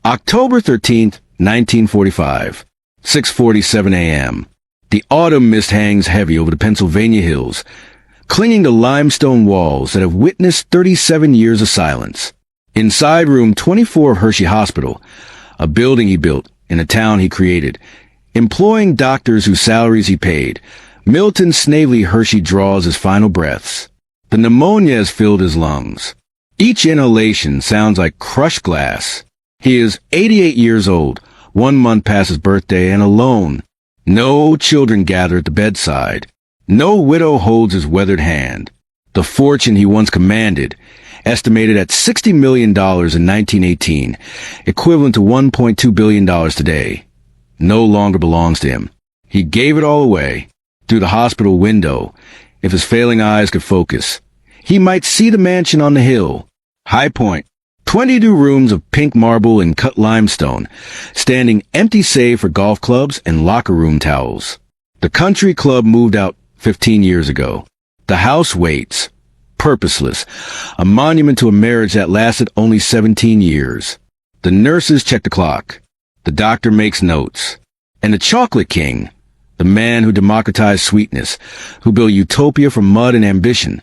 October 13th, 1945, 6:47 a.m. The autumn mist hangs heavy over the Pennsylvania hills, clinging to limestone walls that have witnessed 37 years of silence. Inside room 24 of Hershey Hospital, a building he built in a town he created, employing doctors whose salaries he paid, Milton Snavely Hershey draws his final breaths. The pneumonia has filled his lungs. Each inhalation sounds like crushed glass. He is 88 years old, 1 month past his birthday, and alone. No children gather at the bedside. No widow holds his weathered hand. The fortune he once commanded, estimated at $60 million in 1918, equivalent to $1.2 billion today, no longer belongs to him. He gave it all away. Through the hospital window, if his failing eyes could focus, he might see the mansion on the hill, High Point, 22 rooms of pink marble and cut limestone, standing empty save for golf clubs and locker room towels. The country club moved out 15 years ago. The house waits, purposeless, a monument to a marriage that lasted only 17 years. The nurses check the clock. The doctor makes notes. And the chocolate king, the man who democratized sweetness, who built utopia from mud and ambition,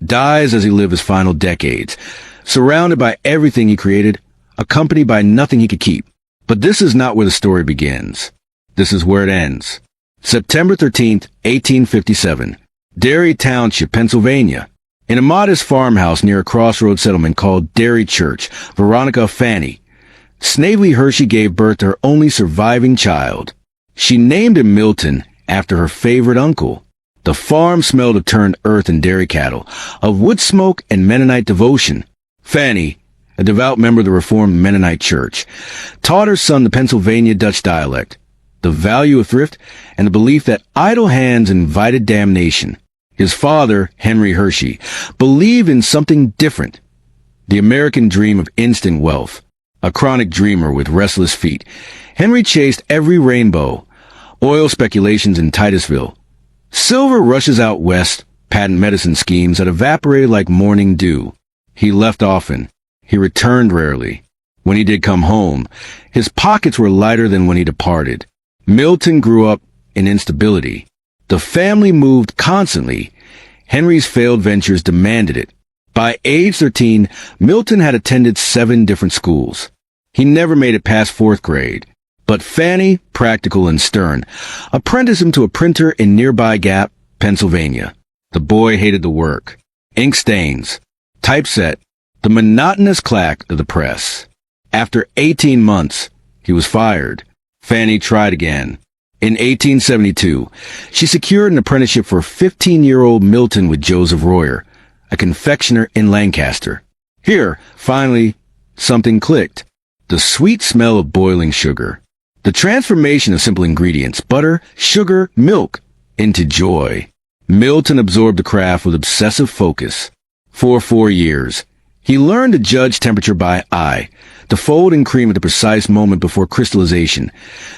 dies as he lived his final decades, surrounded by everything he created, accompanied by nothing he could keep. But this is not where the story begins. This is where it ends. September 13th, 1857, Derry Township, Pennsylvania. In a modest farmhouse near a crossroads settlement called Derry Church, Veronica Fanny, Snavely Hershey gave birth to her only surviving child. She named him Milton after her favorite uncle. The farm smelled of turned earth and dairy cattle, of wood smoke and Mennonite devotion. Fanny, a devout member of the Reformed Mennonite Church, taught her son the Pennsylvania Dutch dialect, the value of thrift, and the belief that idle hands invited damnation. His father, Henry Hershey, believed in something different. The American dream of instant wealth. A chronic dreamer with restless feet, Henry chased every rainbow. Oil speculations in Titusville. Silver rushes out west, patent medicine schemes that evaporated like morning dew. He left often. He returned rarely. When he did come home, his pockets were lighter than when he departed. Milton grew up in instability. The family moved constantly. Henry's failed ventures demanded it. By age 13, Milton had attended 7 different schools. He never made it past 4th grade. But Fanny, practical and stern, apprenticed him to a printer in nearby Gap, Pennsylvania. The boy hated the work. Ink stains, typeset, the monotonous clack of the press. After 18 months, he was fired. Fanny tried again. In 1872, she secured an apprenticeship for 15-year-old Milton with Joseph Royer, a confectioner in Lancaster. Here, finally, something clicked. The sweet smell of boiling sugar. The transformation of simple ingredients, butter, sugar, milk, into joy. Milton absorbed the craft with obsessive focus. For 4 years, he learned to judge temperature by eye, to fold and cream at the precise moment before crystallization,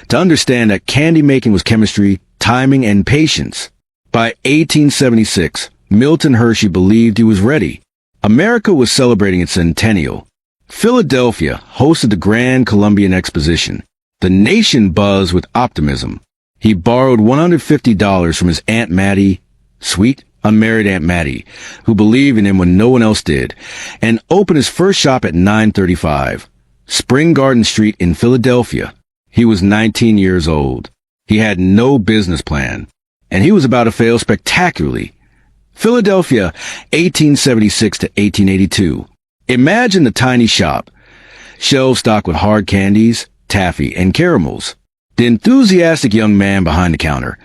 to understand that candy making was chemistry, timing, and patience. By 1876, Milton Hershey believed he was ready. America was celebrating its centennial. Philadelphia hosted the Grand Columbian Exposition. The nation buzzed with optimism. He borrowed $150 from his Aunt Mattie, sweet, unmarried Aunt Mattie, who believed in him when no one else did, and opened his first shop at 935 Spring Garden Street in Philadelphia. He was 19 years old. He had no business plan, and he was about to fail spectacularly. Philadelphia, 1876 to 1882. Imagine the tiny shop, shelves stocked with hard candies, taffy, and caramels. The enthusiastic young man behind the counter,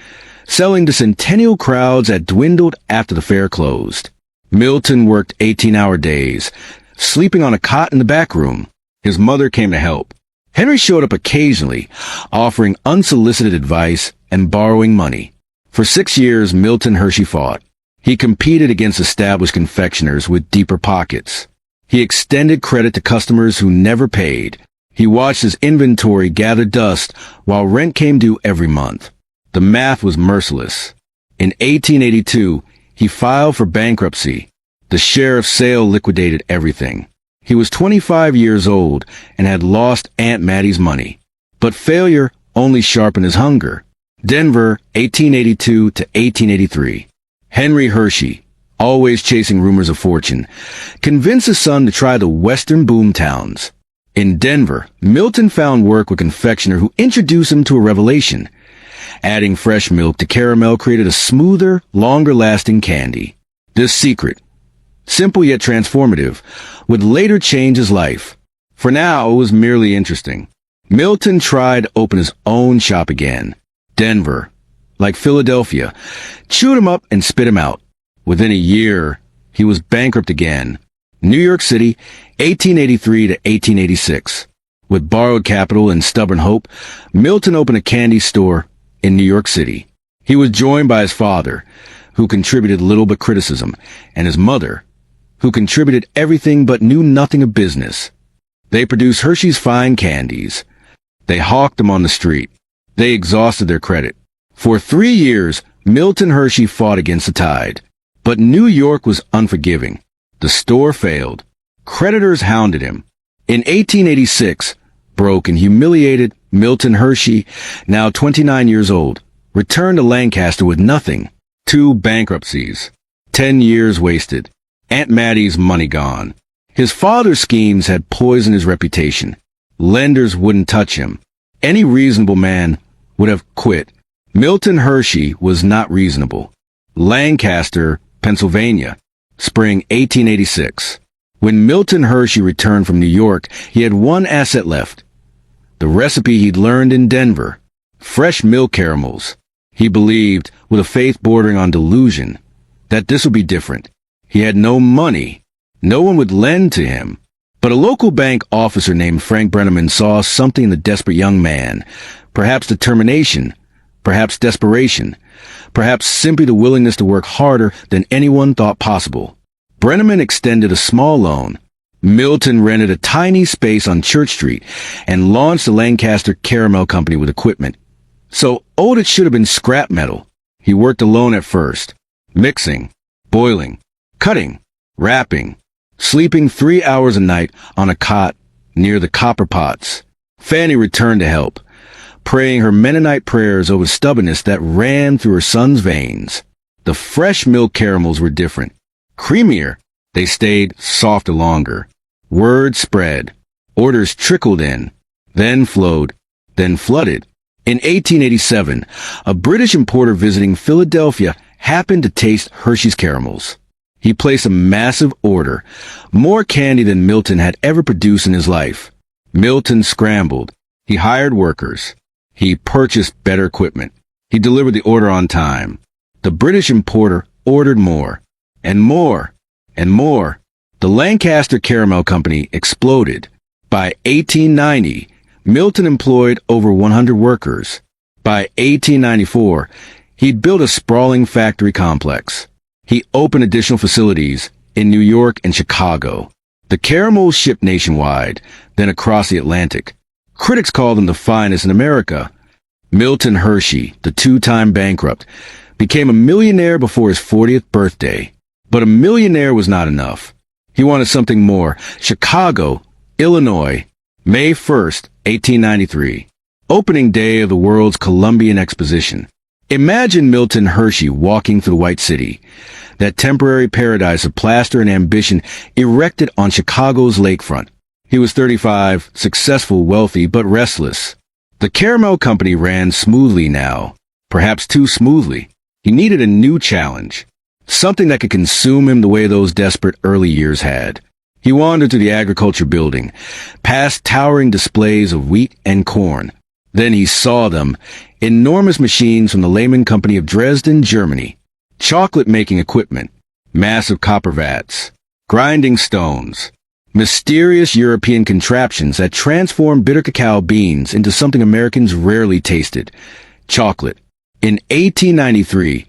selling to centennial crowds that dwindled after the fair closed. Milton worked 18-hour days, sleeping on a cot in the back room. His mother came to help. Henry showed up occasionally, offering unsolicited advice and borrowing money. For 6 years, Milton Hershey fought. He competed against established confectioners with deeper pockets. He extended credit to customers who never paid. He watched his inventory gather dust while rent came due every month. The math was merciless. In 1882, he filed for bankruptcy. The sheriff's sale liquidated everything. He was 25 years old and had lost Aunt Mattie's money. But failure only sharpened his hunger. Denver, 1882 to 1883. Henry Hershey, always chasing rumors of fortune, convinced his son to try the western boom towns. In Denver, Milton found work with a confectioner who introduced him to a revelation. Adding fresh milk to caramel created a smoother, longer-lasting candy. This secret, simple yet transformative, would later change his life. For now, it was merely interesting. Milton tried to open his own shop again. Denver, like Philadelphia, chewed him up and spit him out. Within a year, he was bankrupt again. New York City, 1883 to 1886. With borrowed capital and stubborn hope, Milton opened a candy store in New York City. He was joined by his father, who contributed little but criticism, and his mother, who contributed everything but knew nothing of business. They produced Hershey's fine candies. They hawked them on the street. They exhausted their credit. For 3 years, Milton Hershey fought against the tide. But New York was unforgiving. The store failed. Creditors hounded him. In 1886, broke and humiliated, Milton Hershey, now 29 years old, returned to Lancaster with nothing. 2 bankruptcies. 10 years wasted. Aunt Mattie's money gone. His father's schemes had poisoned his reputation. Lenders wouldn't touch him. Any reasonable man would have quit. Milton Hershey was not reasonable. Lancaster, Pennsylvania, spring 1886. When Milton Hershey returned from New York, he had one asset left. The recipe he'd learned in Denver. Fresh milk caramels. He believed, with a faith bordering on delusion, that this would be different. He had no money. No one would lend to him. But a local bank officer named Frank Brenneman saw something in the desperate young man. Perhaps determination. Perhaps desperation. Perhaps simply the willingness to work harder than anyone thought possible. Brenneman extended a small loan. Milton rented a tiny space on Church Street and launched the Lancaster Caramel Company with equipment. So old it should have been scrap metal. He worked alone at first. Mixing, boiling, cutting, wrapping, sleeping 3 hours a night on a cot near the copper pots. Fanny returned to help, praying her Mennonite prayers over stubbornness that ran through her son's veins. The fresh milk caramels were different. Creamier. They stayed softer longer. Word spread. Orders trickled in, then flowed, then flooded. In 1887, a British importer visiting Philadelphia happened to taste Hershey's caramels. He placed a massive order, more candy than Milton had ever produced in his life. Milton scrambled. He hired workers. He purchased better equipment. He delivered the order on time. The British importer ordered more, and more, and more. The Lancaster Caramel Company exploded. By 1890, Milton employed over 100 workers. By 1894, he'd built a sprawling factory complex. He opened additional facilities in New York and Chicago. The caramels shipped nationwide, then across the Atlantic. Critics called him the finest in America. Milton Hershey, the 2-time bankrupt, became a millionaire before his 40th birthday. But a millionaire was not enough. He wanted something more. Chicago, Illinois, May 1st, 1893. Opening day of the world's Columbian Exposition. Imagine Milton Hershey walking through the White City, that temporary paradise of plaster and ambition erected on Chicago's lakefront. He was 35, successful, wealthy, but restless. The Caramel Company ran smoothly now, perhaps too smoothly. He needed a new challenge, something that could consume him the way those desperate early years had. He wandered through the agriculture building, past towering displays of wheat and corn. Then he saw them, enormous machines from the Lehman Company of Dresden, Germany, chocolate-making equipment, massive copper vats, grinding stones, mysterious European contraptions that transformed bitter cacao beans into something Americans rarely tasted, chocolate. In 1893,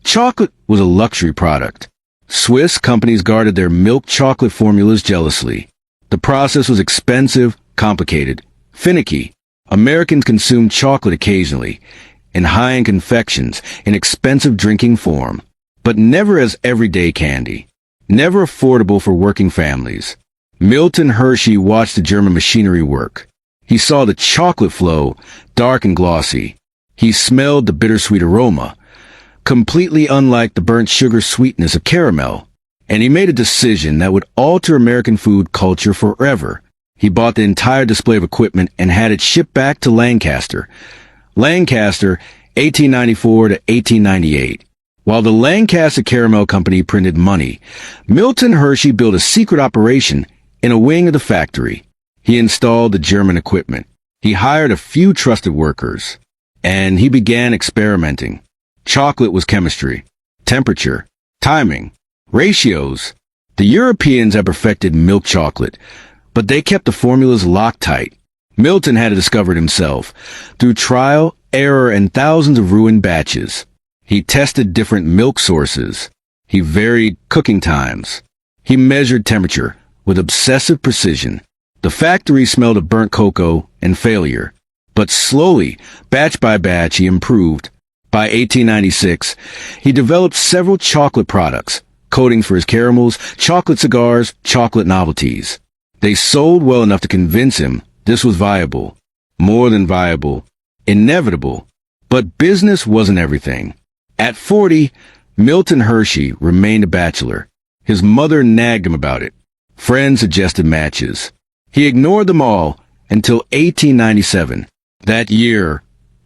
chocolate was a luxury product. Swiss companies guarded their milk chocolate formulas jealously. The process was expensive, complicated, finicky. Americans consumed chocolate occasionally, in high-end confections, in expensive drinking form, but never as everyday candy, never affordable for working families. Milton Hershey watched the German machinery work. He saw the chocolate flow, dark and glossy. He smelled the bittersweet aroma, completely unlike the burnt sugar sweetness of caramel. And he made a decision that would alter American food culture forever. He bought the entire display of equipment and had it shipped back to Lancaster. Lancaster, 1894 to 1898. While the Lancaster Caramel Company printed money, Milton Hershey built a secret operation in a wing of the factory. He installed the German equipment. He hired a few trusted workers, and he began experimenting. Chocolate was chemistry, temperature, timing, ratios. The Europeans had perfected milk chocolate, but they kept the formulas locked tight. Milton had to discover it himself, through trial, error, and thousands of ruined batches. He tested different milk sources. He varied cooking times. He measured temperature with obsessive precision. The factory smelled of burnt cocoa and failure. But slowly, batch by batch, he improved. By 1896, he developed several chocolate products, coatings for his caramels, chocolate cigars, chocolate novelties. They sold well enough to convince him this was viable. More than viable. Inevitable. But business wasn't everything. At 40, Milton Hershey remained a bachelor. His mother nagged him about it. Friends suggested matches. He ignored them all until 1897. That year,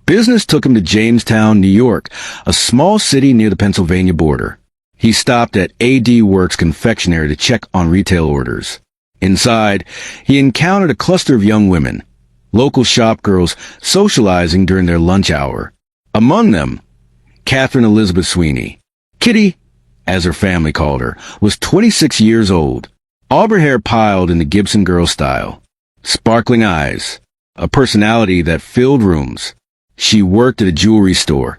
business took him to Jamestown, New York, a small city near the Pennsylvania border. He stopped at A.D. Works Confectionery to check on retail orders. Inside, he encountered a cluster of young women, local shop girls socializing during their lunch hour. Among them, Catherine Elizabeth Sweeney. Kitty, as her family called her, was 26 years old. Auburn hair piled in the Gibson girl style. Sparkling eyes. A personality that filled rooms. She worked at a jewelry store,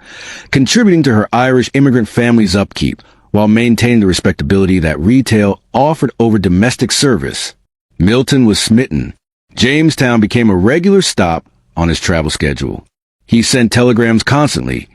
contributing to her Irish immigrant family's upkeep while maintaining the respectability that retail offered over domestic service. Milton was smitten. Jamestown became a regular stop on his travel schedule. He sent telegrams constantly.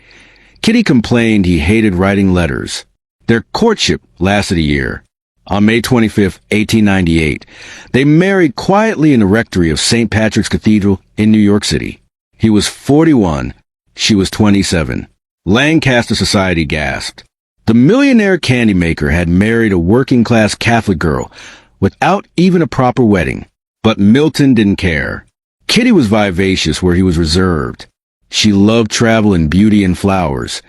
Kitty complained he hated writing letters. Their courtship lasted a year. On May 25, 1898, they married quietly in the rectory of St. Patrick's Cathedral in New York City. He was 41. She was 27. Lancaster society gasped. The millionaire candy maker had married a working-class Catholic girl without even a proper wedding. But Milton didn't care. Kitty was vivacious where he was reserved. She loved travel and beauty and flowers,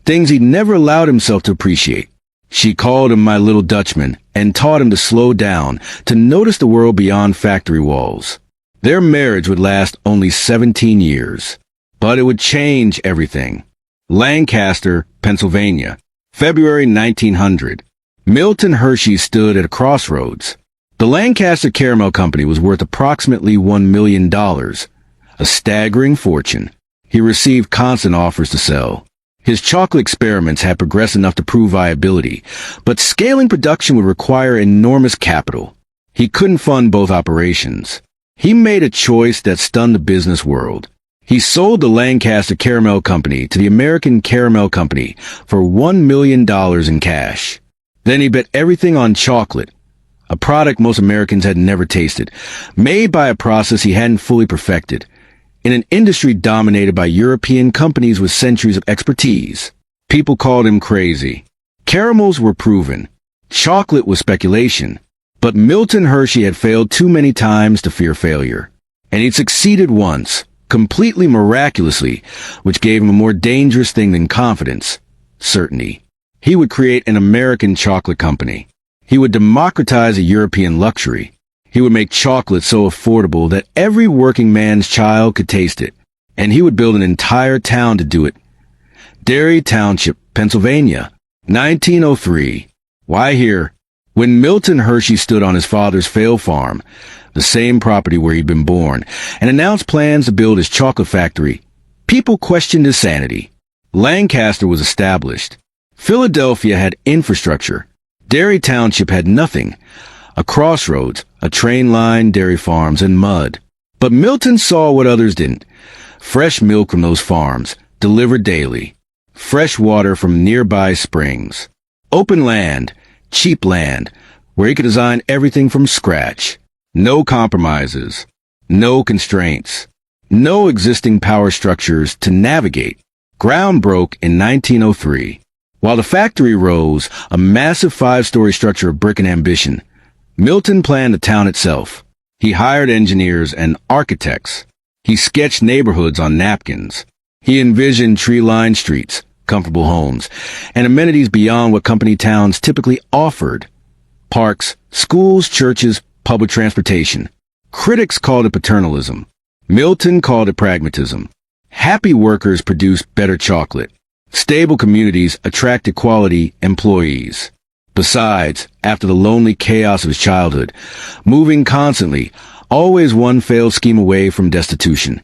things he'd never allowed himself to appreciate. She called him my little Dutchman and taught him to slow down, to notice the world beyond factory walls. Their marriage would last only 17 years, but it would change everything. Lancaster, Pennsylvania, February 1900. Milton Hershey stood at a crossroads. The Lancaster Caramel Company was worth approximately $1 million, a staggering fortune. He received constant offers to sell. His chocolate experiments had progressed enough to prove viability, but scaling production would require enormous capital. He couldn't fund both operations. He made a choice that stunned the business world. He sold the Lancaster Caramel Company to the American Caramel Company for $1 million in cash. Then he bet everything on chocolate, a product most Americans had never tasted, made by a process he hadn't fully perfected, in an industry dominated by European companies with centuries of expertise. People called him crazy. Caramels were proven. Chocolate was speculation. But Milton Hershey had failed too many times to fear failure. And he'd succeeded once, completely miraculously, which gave him a more dangerous thing than confidence: certainty. He would create an American chocolate company. He would democratize a European luxury. He would make chocolate so affordable that every working man's child could taste it. And he would build an entire town to do it. Derry Township, Pennsylvania, 1903. Why here? When Milton Hershey stood on his father's failed farm, the same property where he'd been born, and announced plans to build his chocolate factory, people questioned his sanity. Lancaster was established. Philadelphia had infrastructure. Derry Township had nothing. A crossroads, a train line, dairy farms, and mud. But Milton saw what others didn't. Fresh milk from those farms, delivered daily. Fresh water from nearby springs. Open land, cheap land, where he could design everything from scratch. No compromises, no constraints, no existing power structures to navigate. Ground broke in 1903. While the factory rose, a massive 5-story structure of brick and ambition, Milton planned the town itself. He hired engineers and architects. He sketched neighborhoods on napkins. He envisioned tree-lined streets, comfortable homes, and amenities beyond what company towns typically offered. Parks, schools, churches, public transportation. Critics called it paternalism. Milton called it pragmatism. Happy workers produced better chocolate. Stable communities attracted quality employees. Besides, after the lonely chaos of his childhood, moving constantly, always one failed scheme away from destitution.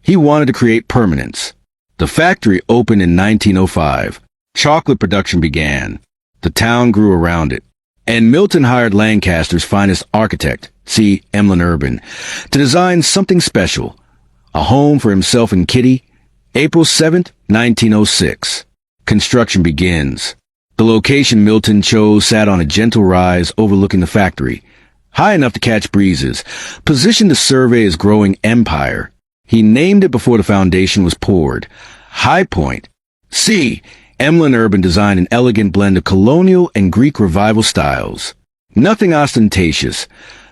He wanted to create permanence. The factory opened in 1905. Chocolate production began. The town grew around it. And Milton hired Lancaster's finest architect, C. Emlyn Urban, to design something special. A home for himself and Kitty. April 7th, 1906. Construction begins. The location Milton chose sat on a gentle rise overlooking the factory, high enough to catch breezes, positioned to survey his growing empire. He named it before the foundation was poured. High Point. C. Emlyn Urban designed an elegant blend of colonial and Greek revival styles. Nothing ostentatious.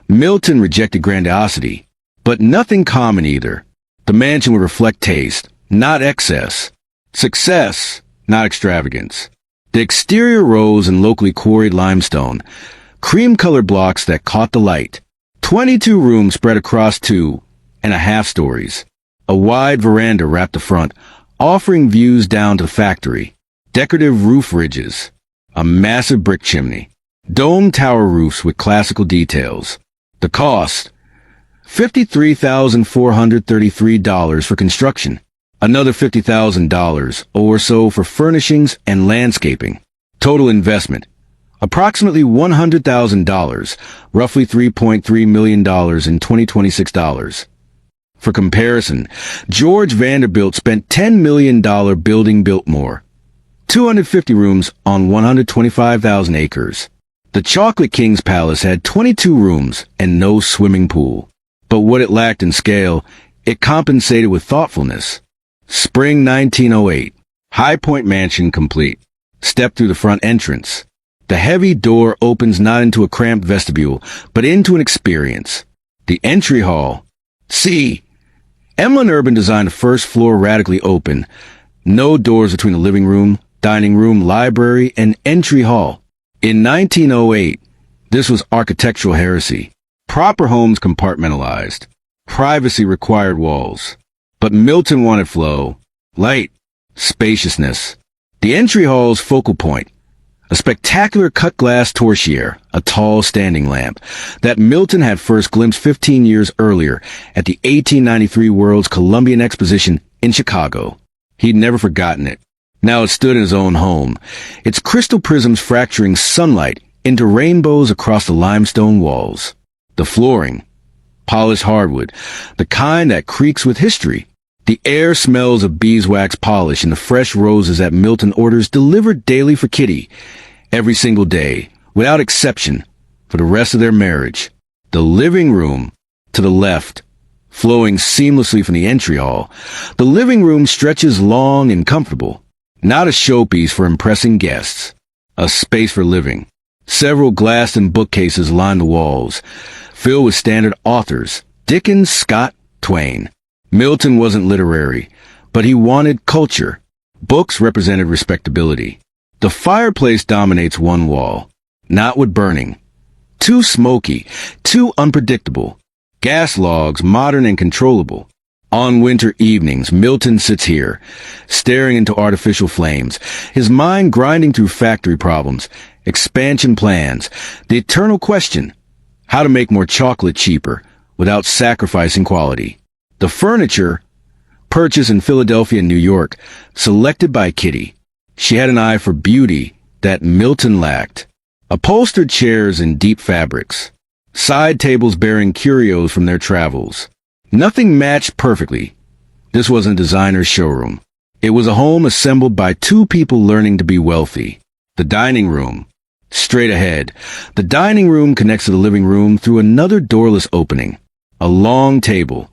Milton rejected grandiosity, but nothing common either. The mansion would reflect taste, not excess. Success, not extravagance. The exterior rose in locally quarried limestone, cream-colored blocks that caught the light. 22 rooms spread across 2.5 stories. A wide veranda wrapped the front, offering views down to the factory. Decorative roof ridges. A massive brick chimney. Dome tower roofs with classical details. The cost, $53,433 for construction. Another $50,000 or so for furnishings and landscaping. Total investment, approximately $100,000, roughly $3.3 million in 2026 dollars. For comparison, George Vanderbilt spent $10 million building Biltmore, 250 rooms on 125,000 acres. The Chocolate King's Palace had 22 rooms and no swimming pool. But what it lacked in scale, it compensated with thoughtfulness. Spring 1908. High Point Mansion complete. Step through the front entrance. The heavy door opens not into a cramped vestibule, but into an experience. The entry hall. C. Emlyn Urban designed the first floor radically open. No doors between the living room, dining room, library, and entry hall. In 1908, this was architectural heresy. Proper homes compartmentalized. Privacy required walls. But Milton wanted flow, light, spaciousness. The entry hall's focal point, a spectacular cut-glass torchère, a tall standing lamp, that Milton had first glimpsed 15 years earlier at the 1893 World's Columbian Exposition in Chicago. He'd never forgotten it. Now it stood in his own home, its crystal prisms fracturing sunlight into rainbows across the limestone walls. The flooring, polished hardwood, the kind that creaks with history. The air smells of beeswax polish and the fresh roses that Milton orders delivered daily for Kitty, every single day, without exception, for the rest of their marriage. The living room, to the left, flowing seamlessly from the entry hall. The living room stretches long and comfortable, not a showpiece for impressing guests, a space for living. Several glassed bookcases line the walls, filled with standard authors, Dickens, Scott, Twain. Milton wasn't literary, but he wanted culture. Books represented respectability. The fireplace dominates one wall, not wood burning. Too smoky, too unpredictable. Gas logs, modern and controllable. On winter evenings, Milton sits here, staring into artificial flames, his mind grinding through factory problems, expansion plans, the eternal question, how to make more chocolate cheaper without sacrificing quality. The furniture, purchased in Philadelphia and New York, selected by Kitty. She had an eye for beauty that Milton lacked. Upholstered chairs in deep fabrics. Side tables bearing curios from their travels. Nothing matched perfectly. This wasn't a designer's showroom. It was a home assembled by two people learning to be wealthy. The dining room. Straight ahead, the dining room connects to the living room through another doorless opening. A long table.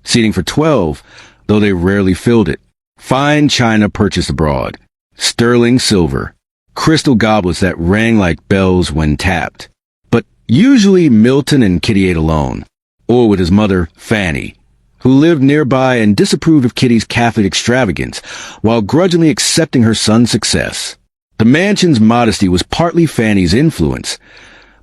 Seating for 12, though they rarely filled it. Fine china purchased abroad. Sterling silver. Crystal goblets that rang like bells when tapped. But usually Milton and Kitty ate alone. Or with his mother, Fanny, who lived nearby and disapproved of Kitty's Catholic extravagance, while grudgingly accepting her son's success. The mansion's modesty was partly Fanny's influence.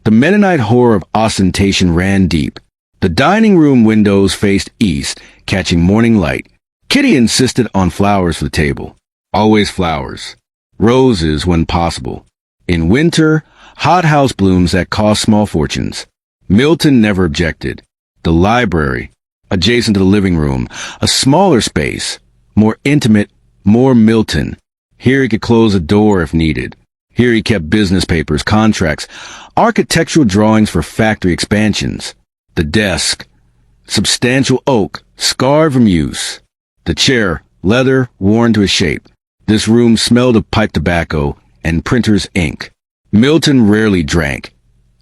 The Mennonite horror of ostentation ran deep. The dining room windows faced east, catching morning light. Kitty insisted on flowers for the table. Always flowers. Roses when possible. In winter, hothouse blooms that cost small fortunes. Milton never objected. The library, adjacent to the living room, a smaller space, more intimate, more Milton. Here he could close a door if needed. Here he kept business papers, contracts, architectural drawings for factory expansions. The desk, substantial oak, scarred from use. The chair, leather, worn to a shape. This room smelled of pipe tobacco and printer's ink. Milton rarely drank.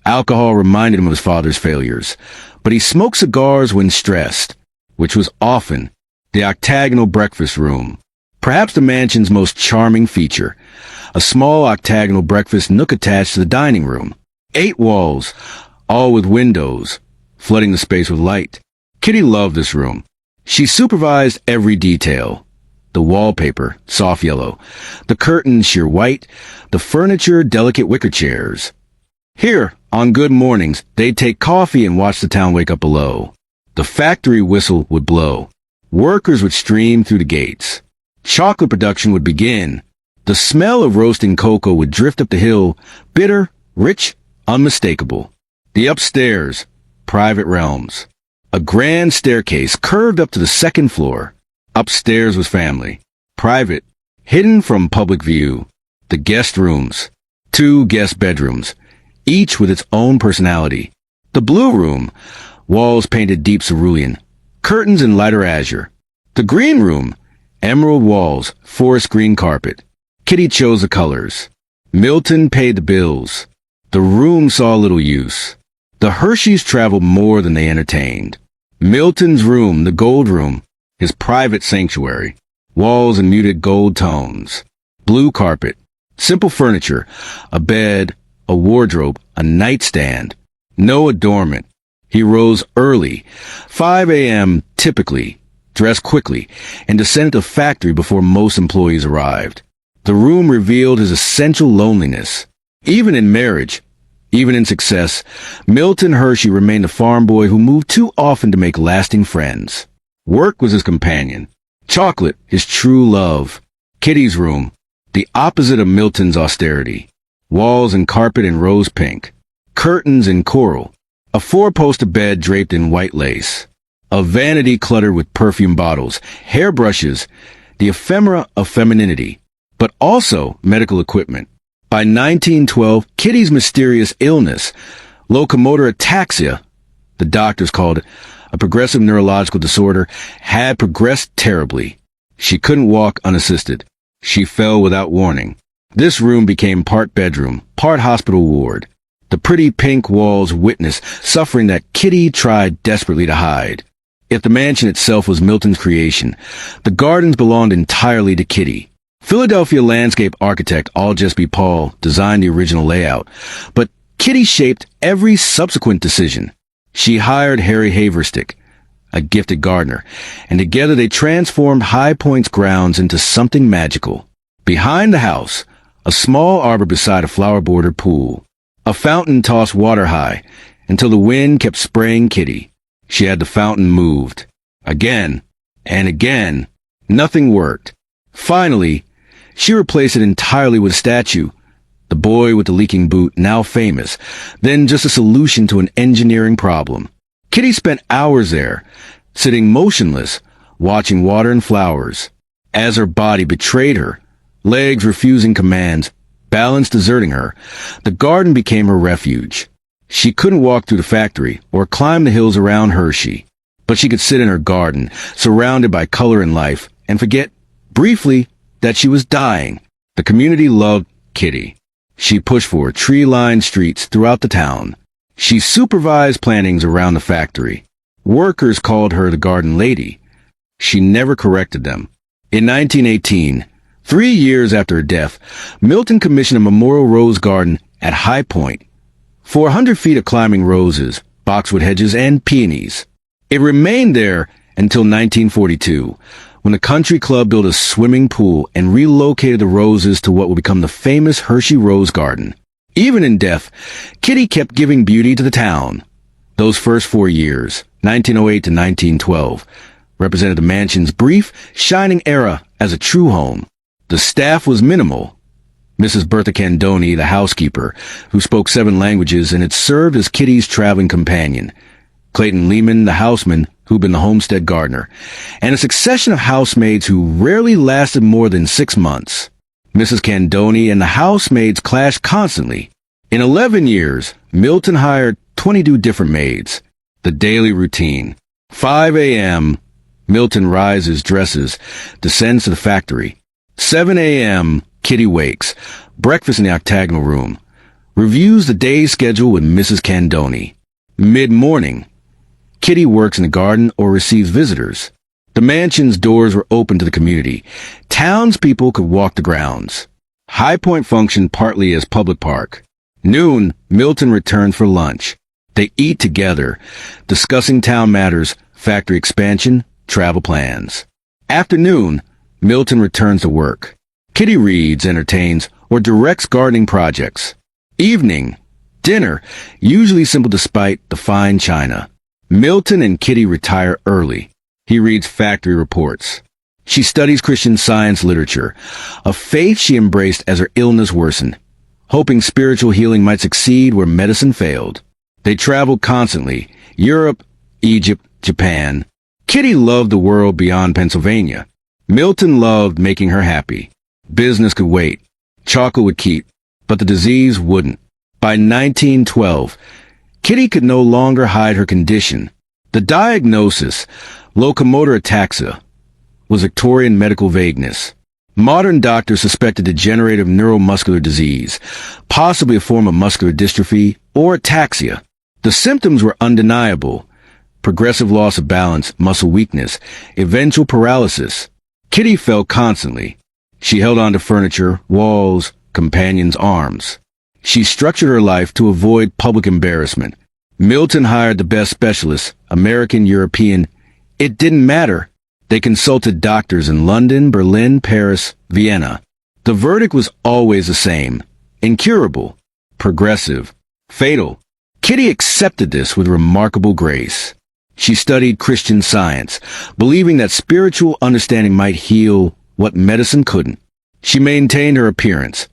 Alcohol reminded him of his father's failures, but he smoked cigars when stressed, which was often the octagonal breakfast room. Perhaps the mansion's most charming feature, a small octagonal breakfast nook attached to the dining room. 8 walls, all with windows, flooding the space with light. Kitty loved this room. She supervised every detail. The wallpaper, soft yellow. The curtains, sheer white. The furniture, delicate wicker chairs. Here, on good mornings, they'd take coffee and watch the town wake up below. The factory whistle would blow. Workers would stream through the gates. Chocolate production would begin. The smell of roasting cocoa would drift up the hill, bitter, rich, unmistakable. The upstairs, private realms. A grand staircase curved up to the second floor. Upstairs was family. Private, hidden from public view. The guest rooms. 2 guest bedrooms, each with its own personality. The blue room, walls painted deep cerulean, curtains in lighter azure. The green room, emerald walls, forest green carpet. Kitty chose the colors. Milton paid the bills. The room saw little use. The Hersheys traveled more than they entertained. Milton's room, the gold room, his private sanctuary. Walls in muted gold tones. Blue carpet. Simple furniture. A bed, a wardrobe, a nightstand. No adornment. He rose early, 5 a.m. typically, dressed quickly, and descended to the factory before most employees arrived. The room revealed his essential loneliness. Even in marriage, even in success, Milton Hershey remained a farm boy who moved too often to make lasting friends. Work was his companion. Chocolate, his true love. Kitty's room, the opposite of Milton's austerity. Walls and carpet in rose pink. Curtains in coral. A 4-poster bed draped in white lace. A vanity cluttered with perfume bottles, hairbrushes, the ephemera of femininity, but also medical equipment. By 1912, Kitty's mysterious illness, locomotor ataxia, the doctors called it, a progressive neurological disorder, had progressed terribly. She couldn't walk unassisted. She fell without warning. This room became part bedroom, part hospital ward. The pretty pink walls witnessed suffering that Kitty tried desperately to hide. If the mansion itself was Milton's creation, the gardens belonged entirely to Kitty. Philadelphia landscape architect Alges B. Paul designed the original layout, but Kitty shaped every subsequent decision. She hired Harry Haverstick, a gifted gardener, and together they transformed High Point's grounds into something magical. Behind the house, a small arbor beside a flower-bordered pool. A fountain tossed water high until the wind kept spraying Kitty. She had the fountain moved. Again and again. Nothing worked. Finally, she replaced it entirely with a statue. The boy with the leaking boot, now famous, then just a solution to an engineering problem. Kitty spent hours there, sitting motionless, watching water and flowers. As her body betrayed her, legs refusing commands, balance deserting her, the garden became her refuge. She couldn't walk through the factory or climb the hills around Hershey, but she could sit in her garden, surrounded by color and life, and forget, briefly, that she was dying. The community loved Kitty. She pushed for tree-lined streets throughout the town. She supervised plantings around the factory. Workers called her the Garden Lady. She never corrected them. In 1918, 3 years after her death, Milton commissioned a memorial rose garden at High Point. 400 feet of climbing roses, boxwood hedges, and peonies. It remained there until 1942, when the country club built a swimming pool and relocated the roses to what would become the famous Hershey Rose Garden. Even in death, Kitty kept giving beauty to the town. Those first 4 years, 1908 to 1912, represented the mansion's brief, shining era as a true home. The staff was minimal. Mrs. Bertha Candoni, the housekeeper, who spoke 7 languages and had served as Kitty's traveling companion. Clayton Lehman, the houseman, who'd been the homestead gardener, and a succession of housemaids who rarely lasted more than 6 months. Mrs. Candoni and the housemaids clashed constantly. In 11 years, Milton hired 22 different maids. The daily routine. 5 a.m., Milton rises, dresses, descends to the factory. 7 a.m., Kitty wakes, breakfast in the octagonal room, reviews the day's schedule with Mrs. Candoni. Mid-morning, Kitty works in the garden or receives visitors. The mansion's doors were open to the community. Townspeople could walk the grounds. High Point functioned partly as public park. Noon, Milton returned for lunch. They eat together, discussing town matters, factory expansion, travel plans. Afternoon, Milton returns to work. Kitty reads, entertains, or directs gardening projects. Evening, dinner, usually simple despite the fine china. Milton and Kitty retire early. He reads factory reports. She studies Christian Science literature, a faith she embraced as her illness worsened, hoping spiritual healing might succeed where medicine failed. They traveled constantly, Europe, Egypt, Japan. Kitty loved the world beyond Pennsylvania. Milton loved making her happy. Business could wait. Chocolate would keep, but the disease wouldn't. By 1912, Kitty could no longer hide her condition. The diagnosis, locomotor ataxia, was Victorian medical vagueness. Modern doctors suspected degenerative neuromuscular disease, possibly a form of muscular dystrophy or ataxia. The symptoms were undeniable: progressive loss of balance, muscle weakness, eventual paralysis. Kitty fell constantly. She held on to furniture, walls, companions' arms. She structured her life to avoid public embarrassment. Milton hired the best specialists, American, European. It didn't matter. They consulted doctors in London, Berlin, Paris, Vienna. The verdict was always the same: incurable, progressive, fatal. Kitty accepted this with remarkable grace. She studied Christian Science, believing that spiritual understanding might heal what medicine couldn't. She maintained her appearance,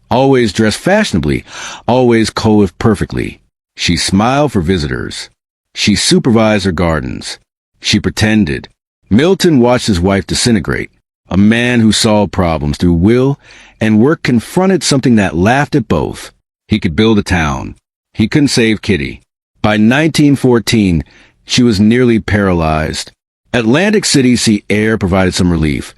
always dressed fashionably, always coiffed perfectly. She smiled for visitors. She supervised her gardens. She pretended. Milton watched his wife disintegrate. A man who solved problems through will and work confronted something that laughed at both. He could build a town. He couldn't save Kitty. By 1914, she was nearly paralyzed. Atlantic City sea air provided some relief,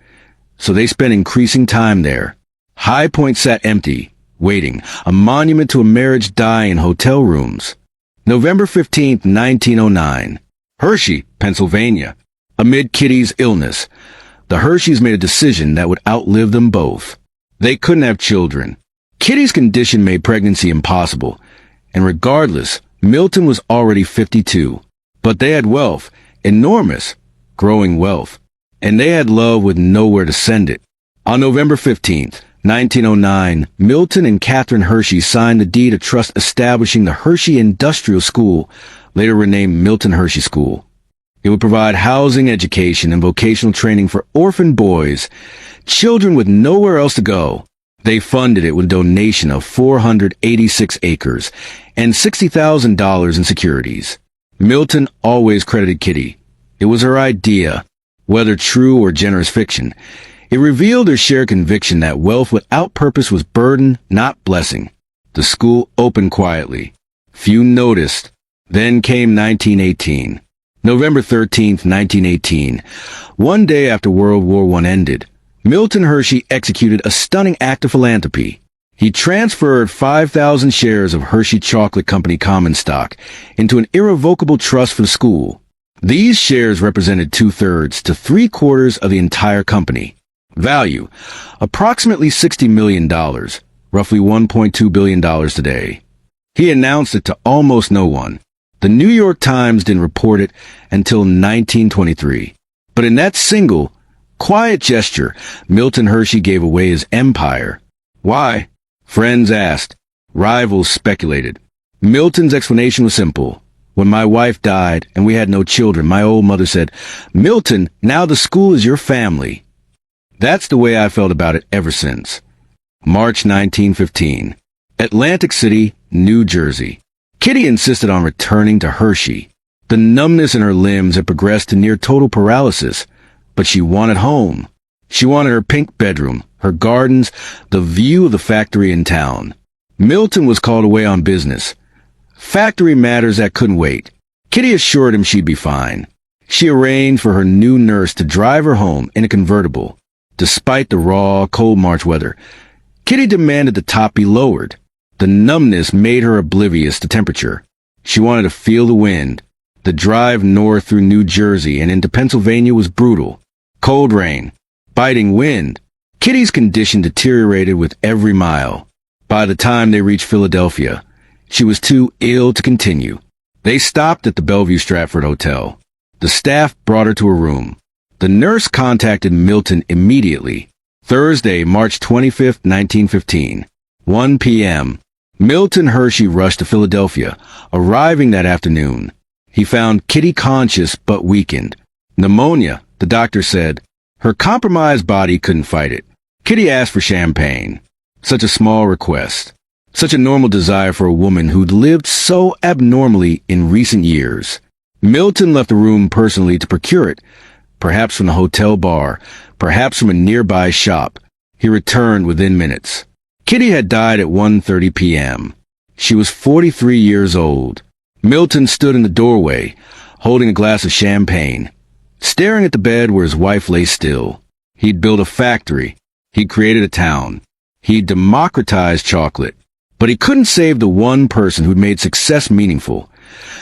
so they spent increasing time there. High Point sat empty, waiting, a monument to a marriage dying in hotel rooms. November 15, 1909. Hershey, Pennsylvania. Amid Kitty's illness, the Hersheys made a decision that would outlive them both. They couldn't have children. Kitty's condition made pregnancy impossible, and regardless, Milton was already 52. But they had wealth, enormous, growing wealth, and they had love with nowhere to send it. On November 15th, 1909, Milton and Catherine Hershey signed the deed of trust establishing the Hershey Industrial School, later renamed Milton Hershey School. It would provide housing, education, and vocational training for orphan boys, children with nowhere else to go. They funded it with a donation of 486 acres and $60,000 in securities. Milton always credited Kitty. It was her idea, whether true or generous fiction. It revealed her shared conviction that wealth without purpose was burden, not blessing. The school opened quietly. Few noticed. Then came 1918. November 13, 1918. One day after World War I ended, Milton Hershey executed a stunning act of philanthropy. He transferred 5,000 shares of Hershey Chocolate Company common stock into an irrevocable trust for the school. These shares represented 2/3 to 3/4 of the entire company. Value, approximately $60 million, roughly $1.2 billion today. He announced it to almost no one. The New York Times didn't report it until 1923. But in that single, quiet gesture, Milton Hershey gave away his empire. Why? Friends asked. Rivals speculated. Milton's explanation was simple. When my wife died and we had no children, my old mother said, "Milton, now the school is your family." That's the way I felt about it ever since. March 1915. Atlantic City, New Jersey. Kitty insisted on returning to Hershey. The numbness in her limbs had progressed to near total paralysis, but she wanted home. She wanted her pink bedroom, her gardens, the view of the factory in town. Milton was called away on business. Factory matters that couldn't wait. Kitty assured him she'd be fine. She arranged for her new nurse to drive her home in a convertible. Despite the raw, cold March weather, Kitty demanded the top be lowered. The numbness made her oblivious to temperature. She wanted to feel the wind. The drive north through New Jersey and into Pennsylvania was brutal. Cold rain, biting wind. Kitty's condition deteriorated with every mile. By the time they reached Philadelphia, she was too ill to continue. They stopped at the Bellevue Stratford Hotel. The staff brought her to her room. The nurse contacted Milton immediately. Thursday, March 25, 1915, 1 p.m. Milton Hershey rushed to Philadelphia, arriving that afternoon. He found Kitty conscious but weakened. Pneumonia, the doctor said. Her compromised body couldn't fight it. Kitty asked for champagne. Such a small request. Such a normal desire for a woman who'd lived so abnormally in recent years. Milton left the room personally to procure it, perhaps from the hotel bar, perhaps from a nearby shop. He returned within minutes. Kitty had died at 1:30 p.m. She was 43 years old. Milton stood in the doorway, holding a glass of champagne, staring at the bed where his wife lay still. He'd built a factory. He'd created a town. He'd democratized chocolate. But he couldn't save the one person who'd made success meaningful.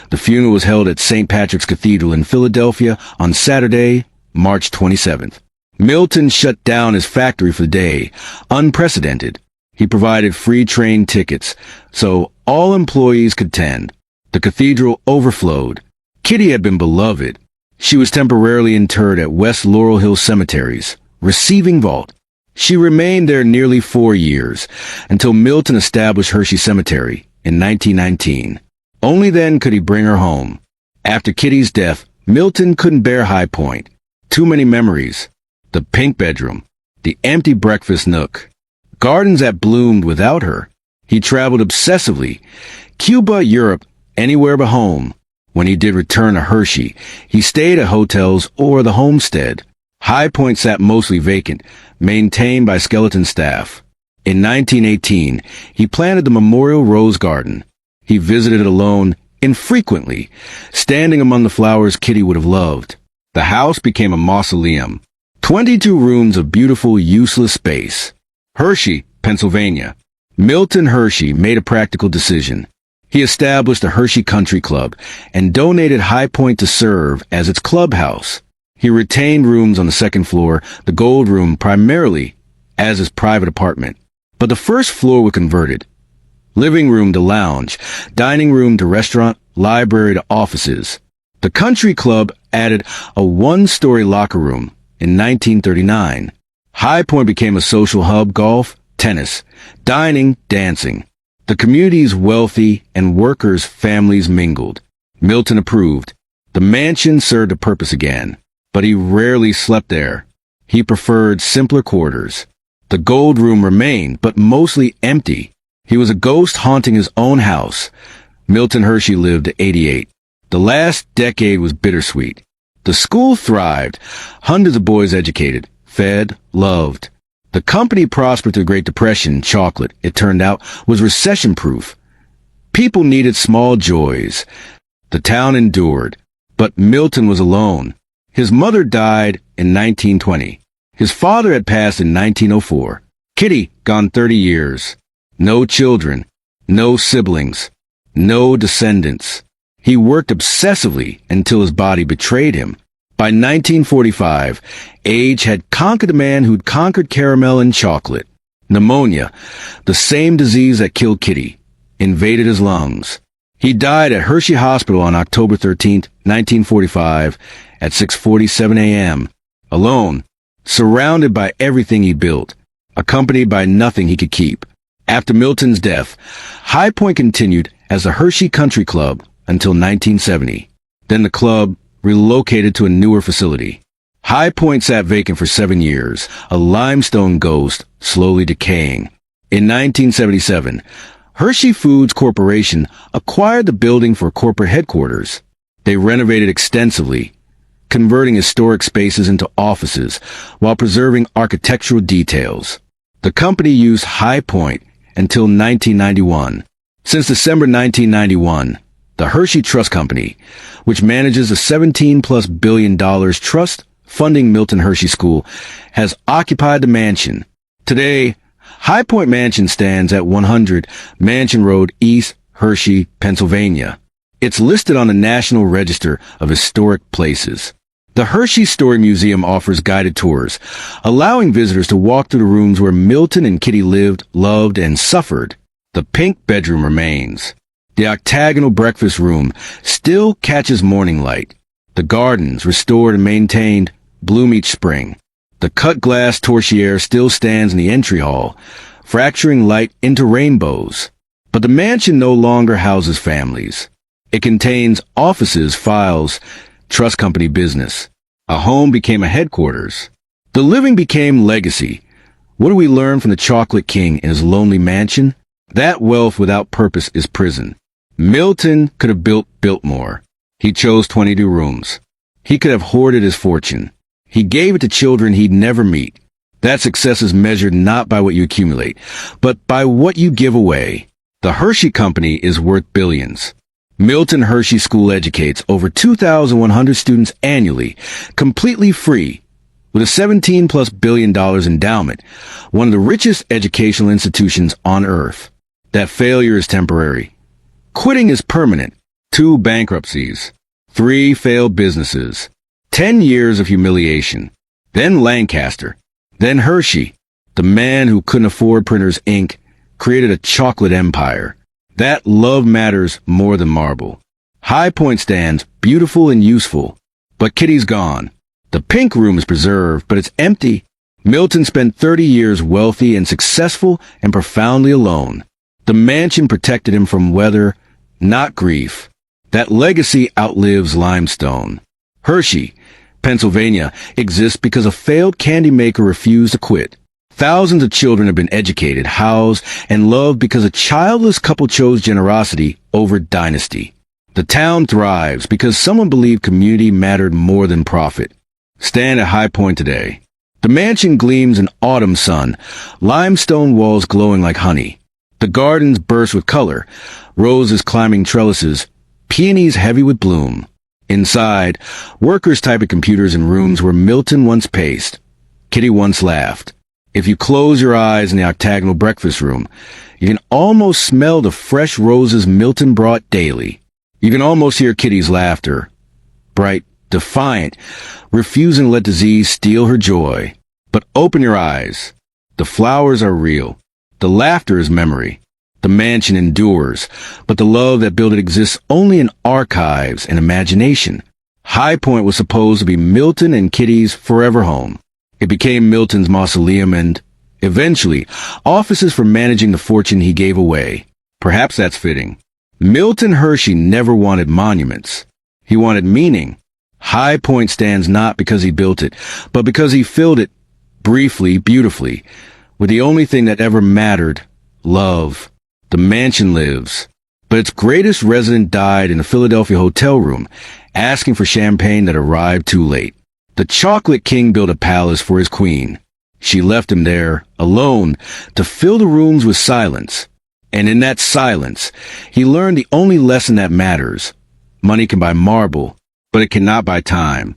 The funeral was held at St. Patrick's Cathedral in Philadelphia on Saturday, March 27th. Milton shut down his factory for the day, unprecedented. He provided free train tickets, so all employees could attend. The cathedral overflowed. Kitty had been beloved. She was temporarily interred at West Laurel Hill Cemetery's receiving vault. She remained there nearly 4 years, until Milton established Hershey Cemetery in 1919. Only then could he bring her home. After Kitty's death, Milton couldn't bear High Point. Too many memories. The pink bedroom. The empty breakfast nook. Gardens that bloomed without her. He traveled obsessively. Cuba, Europe, anywhere but home. When he did return to Hershey, he stayed at hotels or the homestead. High Point sat mostly vacant, maintained by skeleton staff. In 1918, he planted the Memorial Rose Garden. He visited it alone, infrequently, standing among the flowers Kitty would have loved. The house became a mausoleum. 22 rooms of beautiful, useless space. Hershey, Pennsylvania. Milton Hershey made a practical decision. He established the Hershey Country Club and donated High Point to serve as its clubhouse. He retained rooms on the second floor, the Gold Room primarily as his private apartment. But the first floor was converted. Living room to lounge, dining room to restaurant, library to offices. The country club added a one-story locker room in 1939. High Point became a social hub: golf, tennis, dining, dancing. The community's wealthy and workers' families mingled. Milton approved. The mansion served a purpose again, but he rarely slept there. He preferred simpler quarters. The Gold Room remained, but mostly empty. He was a ghost haunting his own house. Milton Hershey lived to 88. The last decade was bittersweet. The school thrived. Hundreds of boys educated, fed, loved. The company prospered through the Great Depression. Chocolate, it turned out, was recession-proof. People needed small joys. The town endured. But Milton was alone. His mother died in 1920. His father had passed in 1904. Kitty, gone 30 years. No children, no siblings, no descendants. He worked obsessively until his body betrayed him. By 1945, age had conquered a man who'd conquered caramel and chocolate. Pneumonia, the same disease that killed Kitty, invaded his lungs. He died at Hershey Hospital on October 13, 1945, at 6:47 a.m., alone, surrounded by everything he built, accompanied by nothing he could keep. After Milton's death, High Point continued as the Hershey Country Club until 1970. Then the club relocated to a newer facility. High Point sat vacant for 7 years, a limestone ghost slowly decaying. In 1977, Hershey Foods Corporation acquired the building for corporate headquarters. They renovated extensively, converting historic spaces into offices while preserving architectural details. The company used High Point until 1991. Since December 1991, the Hershey Trust Company, which manages a $17+ billion trust funding Milton Hershey School, has occupied the mansion. Today, High Point Mansion stands at 100 Mansion Road, East Hershey, Pennsylvania. It's listed on the National Register of Historic Places. The Hershey Story Museum offers guided tours, allowing visitors to walk through the rooms where Milton and Kitty lived, loved, and suffered. The pink bedroom remains. The octagonal breakfast room still catches morning light. The gardens, restored and maintained, bloom each spring. The cut glass torchère still stands in the entry hall, fracturing light into rainbows. But the mansion no longer houses families. It contains offices, files, trust company business. A home became a headquarters. The living became legacy. What do we learn from the Chocolate King in his lonely mansion? That wealth without purpose is prison. Milton could have built more. He chose 22 rooms. He could have hoarded his fortune. He gave it to children he'd never meet. That success is measured not by what you accumulate, but by what you give away. The Hershey Company is worth billions. Milton Hershey School educates over 2,100 students annually, completely free, with a $17+ billion endowment, one of the richest educational institutions on earth. That failure is temporary. Quitting is permanent. 2 bankruptcies, 3 failed businesses, 10 years of humiliation, then Lancaster, then Hershey. The man who couldn't afford printer's ink created a chocolate empire. That love matters more than marble. High Point stands beautiful and useful, but Kitty's gone. The pink room is preserved, but it's empty. Milton spent 30 years wealthy and successful and profoundly alone. The mansion protected him from weather, not grief. That legacy outlives limestone. Hershey, Pennsylvania, exists because a failed candy maker refused to quit. Thousands of children have been educated, housed, and loved because a childless couple chose generosity over dynasty. The town thrives because someone believed community mattered more than profit. Stand at High Point today. The mansion gleams in autumn sun, limestone walls glowing like honey. The gardens burst with color, roses climbing trellises, peonies heavy with bloom. Inside, workers type at computers in rooms where Milton once paced. Kitty once laughed. If you close your eyes in the octagonal breakfast room, you can almost smell the fresh roses Milton brought daily. You can almost hear Kitty's laughter, bright, defiant, refusing to let disease steal her joy. But open your eyes. The flowers are real. The laughter is memory. The mansion endures, but the love that built it exists only in archives and imagination. High Point was supposed to be Milton and Kitty's forever home. It became Milton's mausoleum and, eventually, offices for managing the fortune he gave away. Perhaps that's fitting. Milton Hershey never wanted monuments. He wanted meaning. High Point stands not because he built it, but because he filled it, briefly, beautifully, with the only thing that ever mattered, love. The mansion lives, but its greatest resident died in a Philadelphia hotel room, asking for champagne that arrived too late. The Chocolate King built a palace for his queen. She left him there, alone, to fill the rooms with silence. And in that silence, he learned the only lesson that matters. Money can buy marble, but it cannot buy time.